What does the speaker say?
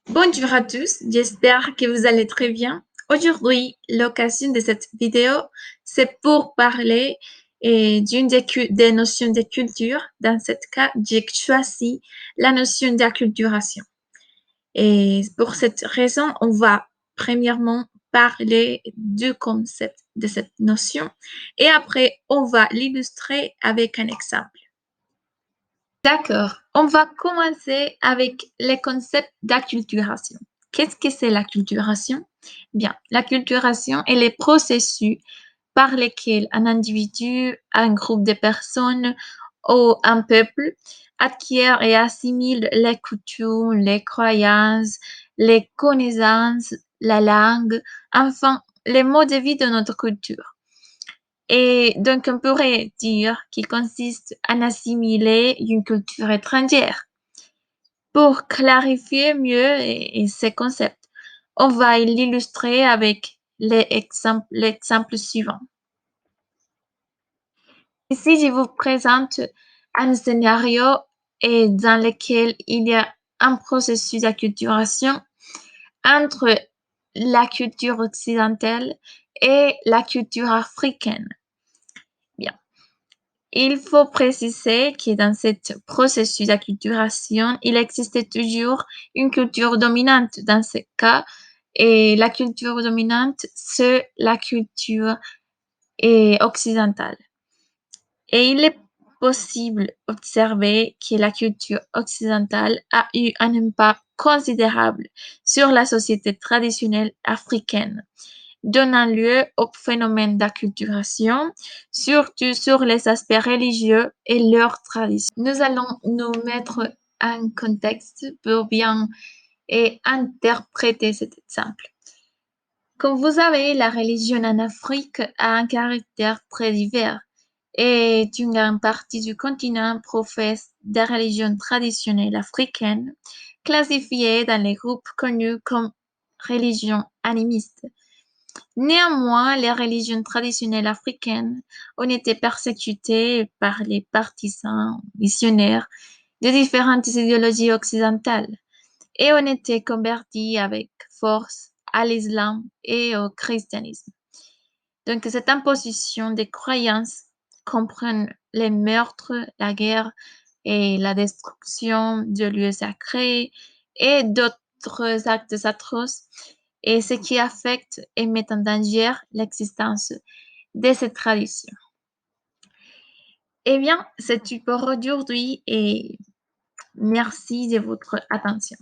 Bonjour à tous, j'espère que vous allez très bien. Aujourd'hui, l'occasion de cette vidéo, c'est pour parler des notions de culture. Dans ce cas, j'ai choisi la notion d'acculturation. Et pour cette raison, on va premièrement parler du concept de cette notion et après, on va l'illustrer avec un exemple. D'accord, on va commencer avec les concepts d'acculturation. Qu'est-ce que c'est l'acculturation? Bien, l'acculturation est le processus par lesquels un individu, un groupe de personnes ou un peuple acquiert et assimile les coutumes, les croyances, les connaissances, la langue, enfin, les modes de vie de notre culture. Et donc, on pourrait dire qu'il consiste à assimiler une culture étrangère. Pour clarifier mieux ces concepts, on va l'illustrer avec l'exemple suivant. Ici, je vous présente un scénario dans lequel il y a un processus d'acculturation entre la culture occidentale et la culture africaine. Bien. Il faut préciser que dans ce processus d'acculturation, il existe toujours une culture dominante dans ce cas, et la culture dominante, c'est la culture occidentale. Et il est possible d'observer que la culture occidentale a eu un impact considérable sur la société traditionnelle africaine, donnant lieu au phénomène d'acculturation, surtout sur les aspects religieux et leurs traditions. Nous allons nous mettre un contexte pour bien interpréter cet exemple. Comme vous savez, la religion en Afrique a un caractère très divers et une grande partie du continent professe des religions traditionnelles africaines, classifiées dans les groupes connus comme religions animistes. Néanmoins, les religions traditionnelles africaines ont été persécutées par les partisans missionnaires de différentes idéologies occidentales et ont été converties avec force à l'islam et au christianisme. Donc, cette imposition des croyances comprend les meurtres, la guerre et la destruction de lieux sacrés et d'autres actes atroces, et ce qui affecte et met en danger l'existence de cette tradition. Eh bien, c'est tout pour aujourd'hui et merci de votre attention.